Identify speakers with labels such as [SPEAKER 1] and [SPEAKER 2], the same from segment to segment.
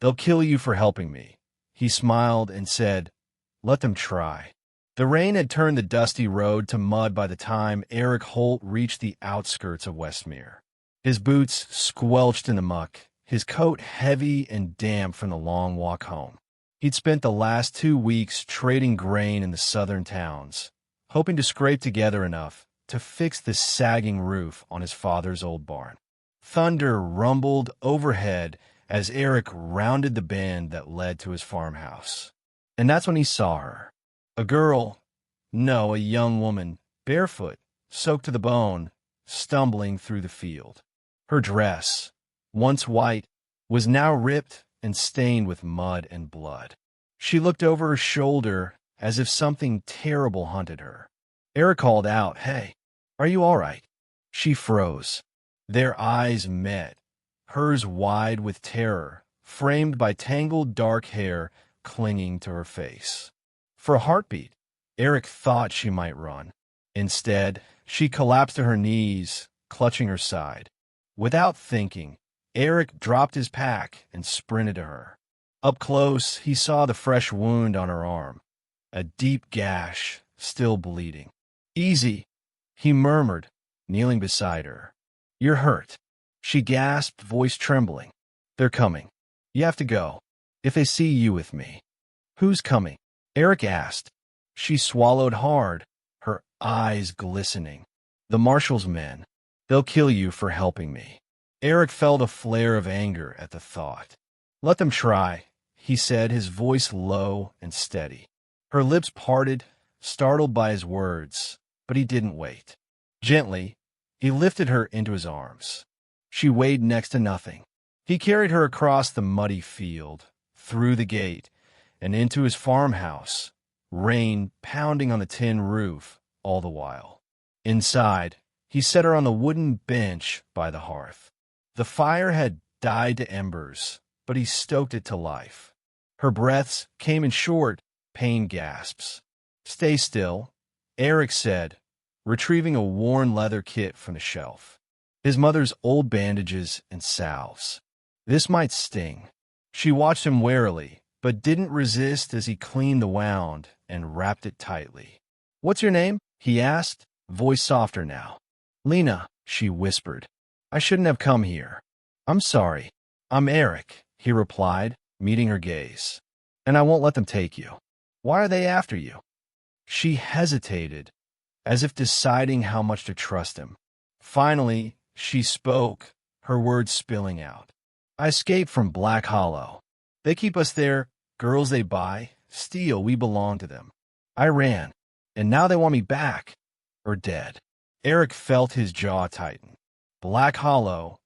[SPEAKER 1] They'll kill you for helping me. He smiled and said, let them try. The rain had turned the dusty road to mud by the time Eric Holt reached the outskirts of Westmere. His boots squelched in the muck, his coat heavy and damp from the long walk home. He'd spent the last 2 weeks trading grain in the southern towns, hoping to scrape together enough to fix the sagging roof on his father's old barn. Thunder rumbled overhead as Eric rounded the bend that led to his farmhouse. And that's when he saw her. A girl, no, a young woman, barefoot, soaked to the bone, stumbling through the field. Her dress, once white, was now ripped and stained with mud and blood. She looked over her shoulder as if something terrible hunted her. Eric called out, "Hey, are you all right?" She froze. Their eyes met, hers wide with terror, framed by tangled dark hair clinging to her face. For a heartbeat, Eric thought she might run. Instead, she collapsed to her knees, clutching her side. Without thinking, Eric dropped his pack and sprinted to her. Up close, he saw the fresh wound on her arm, a deep gash, still bleeding. "Easy," he murmured, kneeling beside her. "You're hurt." She gasped, voice trembling. "They're coming. You have to go. If they see you with me." "Who's coming?" Eric asked. She swallowed hard, her eyes glistening. "The marshal's men. They'll kill you for helping me." Eric felt a flare of anger at the thought. "Let them try," he said, his voice low and steady. Her lips parted, startled by his words, but he didn't wait. Gently, he lifted her into his arms. She weighed next to nothing. He carried her across the muddy field, through the gate, and into his farmhouse, rain pounding on the tin roof all the while. Inside, he set her on the wooden bench by the hearth. The fire had died to embers, but he stoked it to life. Her breaths came in short, pained gasps. "Stay still," Eric said, retrieving a worn leather kit from the shelf. His mother's old bandages and salves. This might sting. She watched him warily, but didn't resist as he cleaned the wound and wrapped it tightly. "What's your name?" he asked, voice softer now. "Lena," she whispered. "I shouldn't have come here." "I'm sorry." "I'm Eric," he replied, meeting her gaze. "And I won't let them take you." "Why are they after you?" She hesitated, as if deciding how much to trust him. Finally, she spoke, her words spilling out. "I escaped from Black Hollow. They keep us there, girls they buy, steal, we belong to them. I ran, and now they want me back, or dead." Eric felt his jaw tighten. Black Hollow,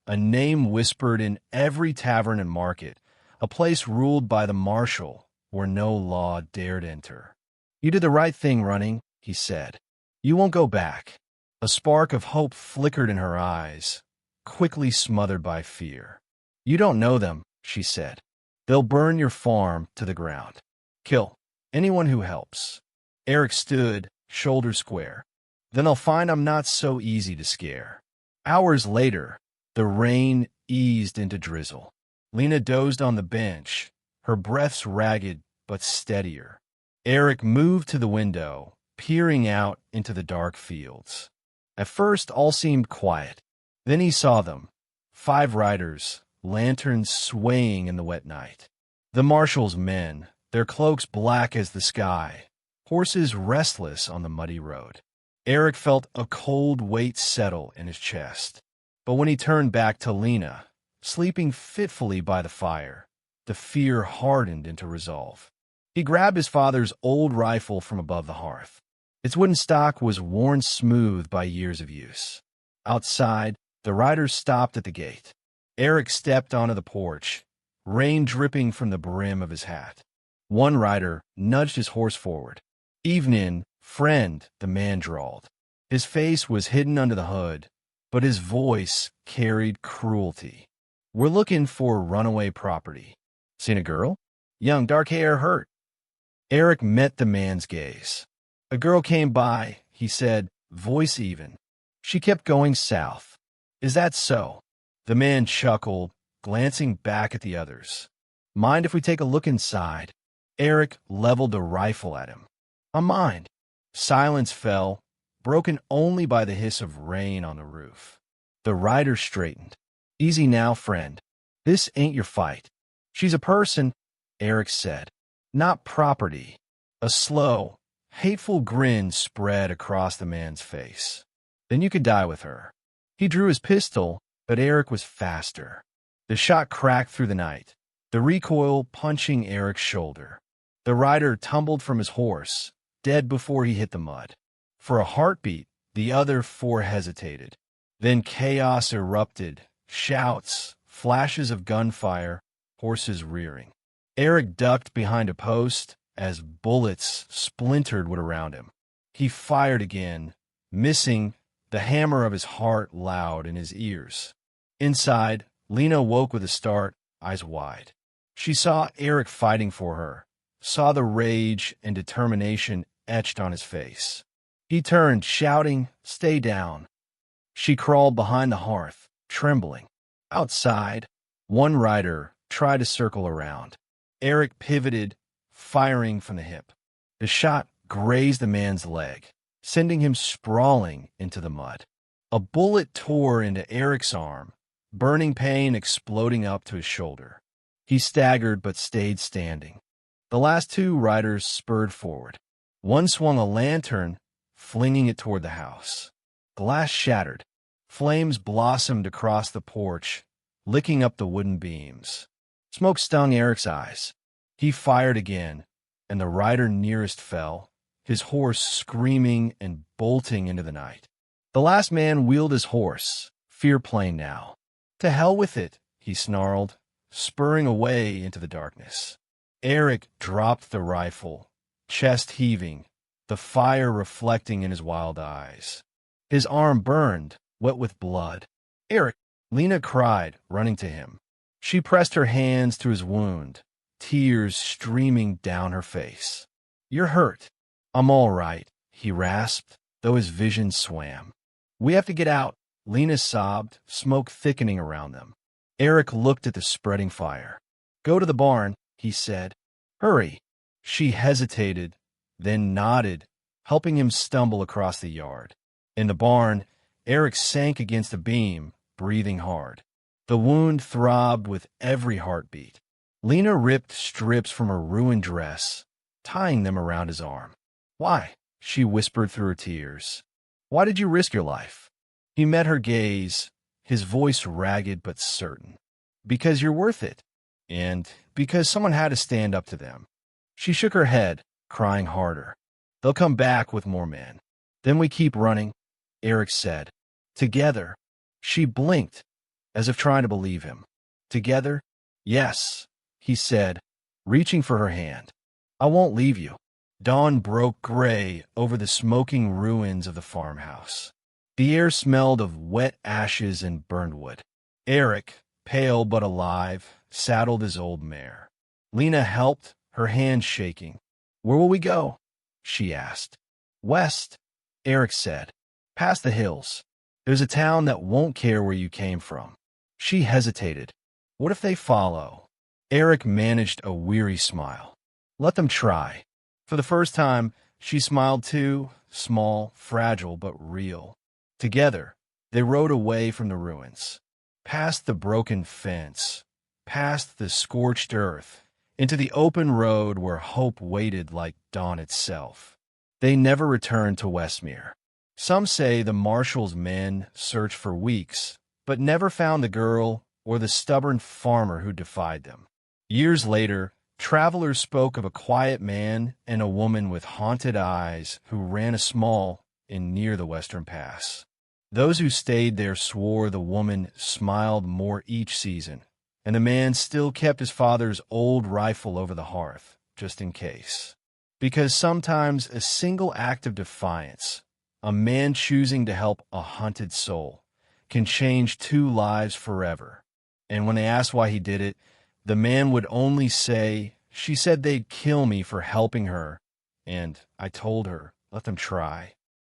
[SPEAKER 1] a name whispered in every tavern and market, a place ruled by the marshal where no law dared enter. "You did the right thing running," he said. "You won't go back." A spark of hope flickered in her eyes, quickly smothered by fear. "You don't know them," she said. "They'll burn your farm to the ground. Kill anyone who helps." Eric stood, shoulders square. "Then I'll find I'm not so easy to scare." Hours later, the rain eased into drizzle. Lena dozed on the bench, her breaths ragged but steadier. Eric moved to the window, peering out into the dark fields. At first, all seemed quiet. Then he saw them, 5 riders, lanterns swaying in the wet night. The marshal's men, their cloaks black as the sky, horses restless on the muddy road. Eric felt a cold weight settle in his chest. But when he turned back to Lena, sleeping fitfully by the fire, the fear hardened into resolve. He grabbed his father's old rifle from above the hearth. Its wooden stock was worn smooth by years of use. Outside, the riders stopped at the gate. Eric stepped onto the porch, rain dripping from the brim of his hat. One rider nudged his horse forward. "Evening, friend," the man drawled. His face was hidden under the hood, but his voice carried cruelty. "We're looking for runaway property." "Seen a girl?" "Young, dark hair, hurt." Eric met the man's gaze. "A girl came by," he said, voice even. "She kept going south." "Is that so?" The man chuckled, glancing back at the others. Mind if we take a look inside? Eric leveled the rifle at him. I mind. Silence fell, broken only by the hiss of rain on the roof. The rider straightened. Easy now, friend. This ain't your fight. She's a person, Eric said, not property. A slow, hateful grin spread across the man's face. Then you could die with her. He drew his pistol, but Eric was faster. The shot cracked through the night, the recoil punching Eric's shoulder. The rider tumbled from his horse, dead before he hit the mud. For a heartbeat, the other four hesitated. Then chaos erupted, shouts, flashes of gunfire, horses rearing. Eric ducked behind a post as bullets splintered wood around him. He fired again, missing, the hammer of his heart loud in his ears. Inside, Lena woke with a start, eyes wide. She saw Eric fighting for her, saw the rage and determination etched on his face. He turned, shouting, "Stay down." She crawled behind the hearth, trembling. Outside, one rider tried to circle around. Eric pivoted, firing from the hip. The shot grazed the man's leg, sending him sprawling into the mud. A bullet tore into Eric's arm, burning pain exploding up to his shoulder. He staggered but stayed standing. The last two riders spurred forward. One swung a lantern, flinging it toward the house. Glass shattered. Flames blossomed across the porch, licking up the wooden beams. Smoke stung Eric's eyes. He fired again, and the rider nearest fell, his horse screaming and bolting into the night. The last man wheeled his horse, fear plain now. To hell with it, he snarled, spurring away into the darkness. Eric dropped the rifle, chest heaving, the fire reflecting in his wild eyes. His arm burned, wet with blood. "Eric!" Lena cried, running to him. She pressed her hands to his wound, tears streaming down her face. "You're hurt." "I'm all right," he rasped, though his vision swam. "We have to get out," Lena sobbed, smoke thickening around them. Eric looked at the spreading fire. "Go to the barn," he said. "Hurry." She hesitated, then nodded, helping him stumble across the yard. In the barn, Eric sank against a beam, breathing hard. The wound throbbed with every heartbeat. Lena ripped strips from her ruined dress, tying them around his arm. "Why?" she whispered through her tears. "Why did you risk your life?" He met her gaze, his voice ragged but certain. "Because you're worth it, and because someone had to stand up to them." She shook her head, crying harder. "They'll come back with more men. Then we keep running," Eric said. "Together." She blinked, as if trying to believe him. "Together?" "Yes," he said, reaching for her hand. "I won't leave you." Dawn broke gray over the smoking ruins of the farmhouse. The air smelled of wet ashes and burned wood. Eric, pale but alive, saddled his old mare. Lena helped, her hand shaking. "Where will we go?" she asked. "West," Eric said. "Past the hills. There's a town that won't care where you came from." She hesitated. "What if they follow?" Eric managed a weary smile. "Let them try." For the first time, she smiled too, small, fragile, but real. Together, they rode away from the ruins, past the broken fence, past the scorched earth, into the open road where hope waited like dawn itself. They never returned to Westmere. Some say the marshal's men searched for weeks, but never found the girl or the stubborn farmer who defied them. Years later, travelers spoke of a quiet man and a woman with haunted eyes who ran a small inn near the Western Pass. Those who stayed there swore the woman smiled more each season, and the man still kept his father's old rifle over the hearth, just in case. Because sometimes a single act of defiance, a man choosing to help a hunted soul, can change two lives forever. And when they asked why he did it, the man would only say, "She said they'd kill me for helping her, and I told her, let them try."